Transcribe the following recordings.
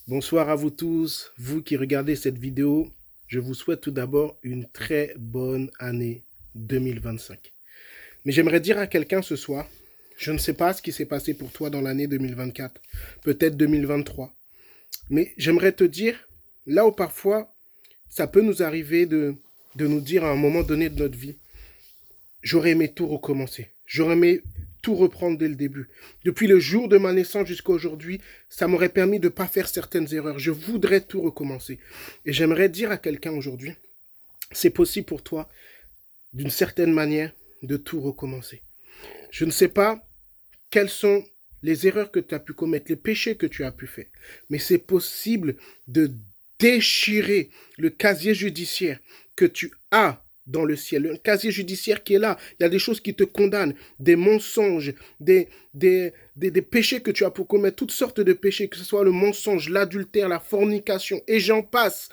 Bonsoir à vous tous, vous qui regardez cette vidéo. Je vous souhaite tout d'abord une très bonne année 2025. Mais j'aimerais dire à quelqu'un ce soir, je ne sais pas ce qui s'est passé pour toi dans l'année 2024, peut-être 2023, mais j'aimerais te dire, là où parfois ça peut nous arriver de nous dire à un moment donné de notre vie, j'aurais aimé tout recommencer. J'aurais aimé tout reprendre dès le début. Depuis le jour de ma naissance jusqu'à aujourd'hui, ça m'aurait permis de ne pas faire certaines erreurs. Je voudrais tout recommencer. Et j'aimerais dire à quelqu'un aujourd'hui, c'est possible pour toi, d'une certaine manière, de tout recommencer. Je ne sais pas quelles sont les erreurs que tu as pu commettre, les péchés que tu as pu faire, mais c'est possible de déchirer le casier judiciaire que tu as dans le ciel, un casier judiciaire qui est là. Il y a des choses qui te condamnent, des mensonges, des péchés que tu as pour commettre, toutes sortes de péchés, que ce soit le mensonge, l'adultère, la fornication, et j'en passe.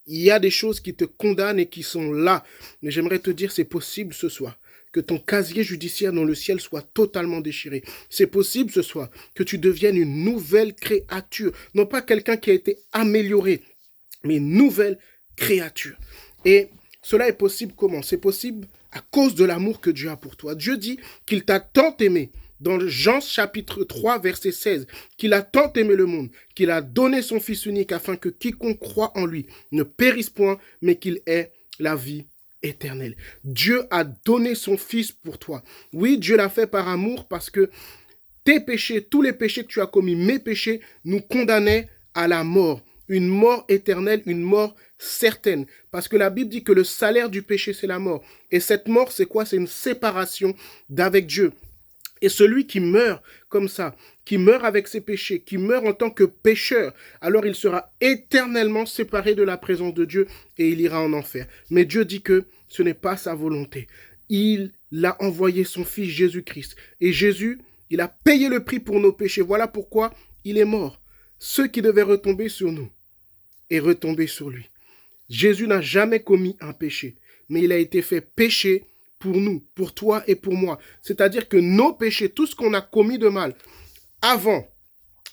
Il y a des choses qui te condamnent et qui sont là. Mais j'aimerais te dire, c'est possible ce soir que ton casier judiciaire dans le ciel soit totalement déchiré. C'est possible ce soir que tu deviennes une nouvelle créature. Non pas quelqu'un qui a été amélioré, mais une nouvelle créature. Et cela est possible comment? C'est possible à cause de l'amour que Dieu a pour toi. Dieu dit qu'il t'a tant aimé dans Jean chapitre 3 verset 16, qu'il a tant aimé le monde, qu'il a donné son Fils unique afin que quiconque croit en lui ne périsse point, mais qu'il ait la vie éternelle. Dieu a donné son Fils pour toi. Oui, Dieu l'a fait par amour parce que tes péchés, tous les péchés que tu as commis, mes péchés, nous condamnaient à la mort. Une mort éternelle, une mort certaine. Parce que la Bible dit que le salaire du péché, c'est la mort. Et cette mort, c'est quoi? C'est une séparation d'avec Dieu. Et celui qui meurt comme ça, qui meurt avec ses péchés, qui meurt en tant que pécheur, alors il sera éternellement séparé de la présence de Dieu et il ira en enfer. Mais Dieu dit que ce n'est pas sa volonté. Il a envoyé son Fils Jésus-Christ. Et Jésus, il a payé le prix pour nos péchés. Voilà pourquoi il est mort. Ceux qui devaient retomber sur nous est retombé sur lui. Jésus n'a jamais commis un péché, mais il a été fait péché pour nous, pour toi et pour moi. C'est-à-dire que nos péchés, tout ce qu'on a commis de mal, avant,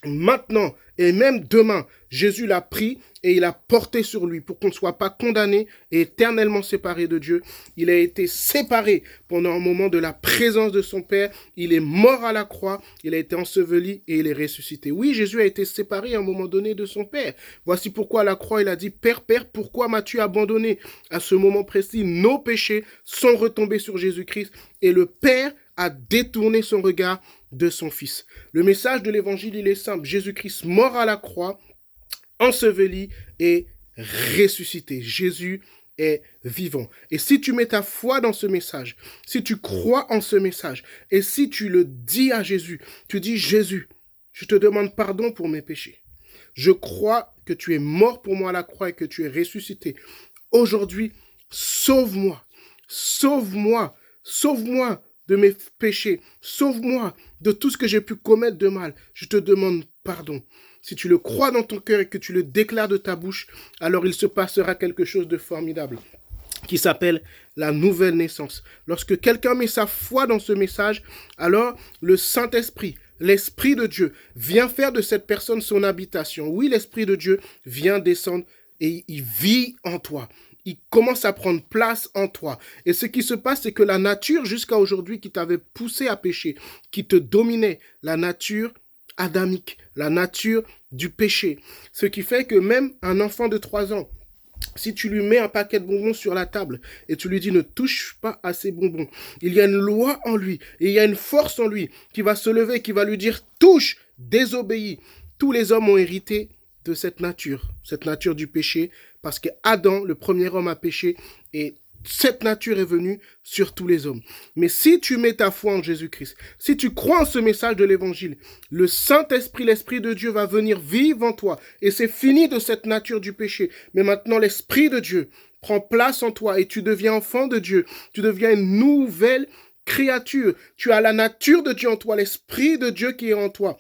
maintenant et même demain, Jésus l'a pris et il a porté sur lui pour qu'on ne soit pas condamné et éternellement séparé de Dieu. Il a été séparé pendant un moment de la présence de son Père. Il est mort à la croix, il a été enseveli et il est ressuscité. Oui, Jésus a été séparé à un moment donné de son Père. Voici pourquoi à la croix, il a dit, Père, Père, pourquoi m'as-tu abandonné? À ce moment précis, nos péchés sont retombés sur Jésus-Christ et le Père a détourné son regard de son Fils. Le message de l'évangile, il est simple. Jésus-Christ mort à la croix, enseveli et ressuscité. Jésus est vivant. Et si tu mets ta foi dans ce message, si tu crois en ce message, et si tu le dis à Jésus, tu dis, Jésus, je te demande pardon pour mes péchés. Je crois que tu es mort pour moi à la croix et que tu es ressuscité. Aujourd'hui, sauve-moi, sauve-moi, sauve-moi de mes péchés. Sauve-moi de tout ce que j'ai pu commettre de mal. Je te demande pardon. Si tu le crois dans ton cœur et que tu le déclares de ta bouche, alors il se passera quelque chose de formidable qui s'appelle la nouvelle naissance. Lorsque quelqu'un met sa foi dans ce message, alors le Saint-Esprit, l'Esprit de Dieu, vient faire de cette personne son habitation. Oui, l'Esprit de Dieu vient descendre et il vit en toi. Il commence à prendre place en toi. Et ce qui se passe, c'est que la nature, jusqu'à aujourd'hui, qui t'avait poussé à pécher, qui te dominait, la nature adamique, la nature du péché. Ce qui fait que même un enfant de 3 ans, si tu lui mets un paquet de bonbons sur la table et tu lui dis ne touche pas à ces bonbons, il y a une loi en lui et il y a une force en lui qui va se lever, qui va lui dire touche, désobéis. Tous les hommes ont hérité de cette nature du péché, parce que Adam, le premier homme, a péché et cette nature est venue sur tous les hommes. Mais si tu mets ta foi en Jésus-Christ, si tu crois en ce message de l'évangile, le Saint-Esprit, l'Esprit de Dieu va venir vivre en toi. Et c'est fini de cette nature du péché. Mais maintenant, l'Esprit de Dieu prend place en toi et tu deviens enfant de Dieu. Tu deviens une nouvelle créature. Tu as la nature de Dieu en toi, l'Esprit de Dieu qui est en toi.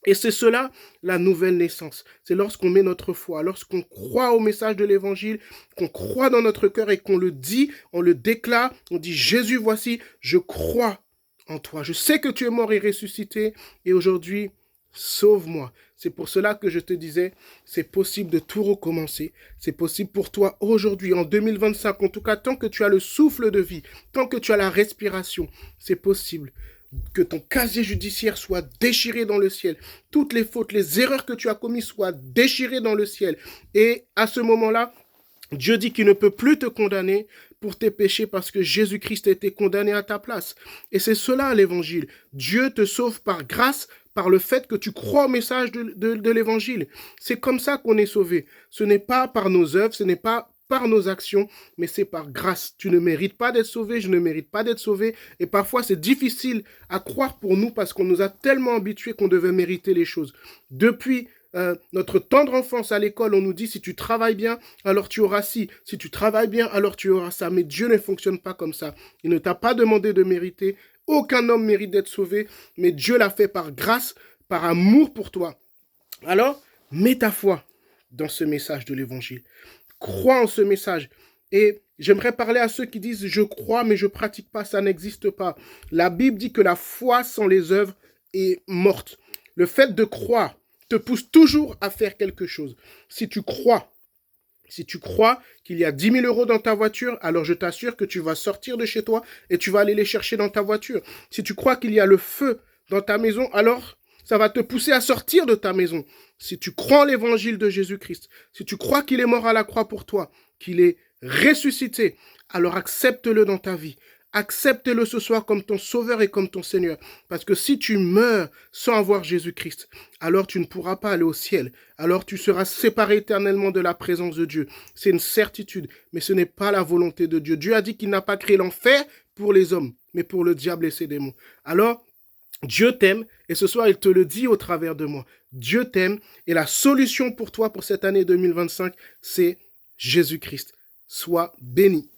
Et c'est cela, la nouvelle naissance. C'est lorsqu'on met notre foi, lorsqu'on croit au message de l'évangile, qu'on croit dans notre cœur et qu'on le dit, on le déclare, on dit Jésus, voici, je crois en toi. Je sais que tu es mort et ressuscité et aujourd'hui, sauve-moi. C'est pour cela que je te disais, c'est possible de tout recommencer. C'est possible pour toi aujourd'hui, en 2025, en tout cas, tant que tu as le souffle de vie, tant que tu as la respiration, c'est possible que ton casier judiciaire soit déchiré dans le ciel. Toutes les fautes, les erreurs que tu as commises soient déchirées dans le ciel. Et à ce moment-là, Dieu dit qu'il ne peut plus te condamner pour tes péchés parce que Jésus-Christ a été condamné à ta place. Et c'est cela l'évangile. Dieu te sauve par grâce, par le fait que tu crois au message de l'évangile. C'est comme ça qu'on est sauvé. Ce n'est pas par nos œuvres, ce n'est pas par nos actions, mais c'est par grâce. Tu ne mérites pas d'être sauvé, je ne mérite pas d'être sauvé. Et parfois, c'est difficile à croire pour nous parce qu'on nous a tellement habitués qu'on devait mériter les choses. Depuis notre tendre enfance à l'école, on nous dit si tu travailles bien, alors tu auras ci. Si tu travailles bien, alors tu auras ça. Mais Dieu ne fonctionne pas comme ça. Il ne t'a pas demandé de mériter. Aucun homme mérite d'être sauvé, mais Dieu l'a fait par grâce, par amour pour toi. Alors, mets ta foi dans ce message de l'évangile. Crois en ce message. Et j'aimerais parler à ceux qui disent je crois mais je ne pratique pas, ça n'existe pas. La Bible dit que la foi sans les œuvres est morte. Le fait de croire te pousse toujours à faire quelque chose. Si tu crois qu'il y a 10 000 euros dans ta voiture, alors je t'assure que tu vas sortir de chez toi et tu vas aller les chercher dans ta voiture. Si tu crois qu'il y a le feu dans ta maison, alors ça va te pousser à sortir de ta maison. Si tu crois en l'évangile de Jésus-Christ, si tu crois qu'il est mort à la croix pour toi, qu'il est ressuscité, alors accepte-le dans ta vie. Accepte-le ce soir comme ton sauveur et comme ton Seigneur. Parce que si tu meurs sans avoir Jésus-Christ, alors tu ne pourras pas aller au ciel. Alors tu seras séparé éternellement de la présence de Dieu. C'est une certitude, mais ce n'est pas la volonté de Dieu. Dieu a dit qu'il n'a pas créé l'enfer pour les hommes, mais pour le diable et ses démons. Alors, Dieu t'aime et ce soir, il te le dit au travers de moi. Dieu t'aime et la solution pour toi pour cette année 2025, c'est Jésus-Christ. Sois béni.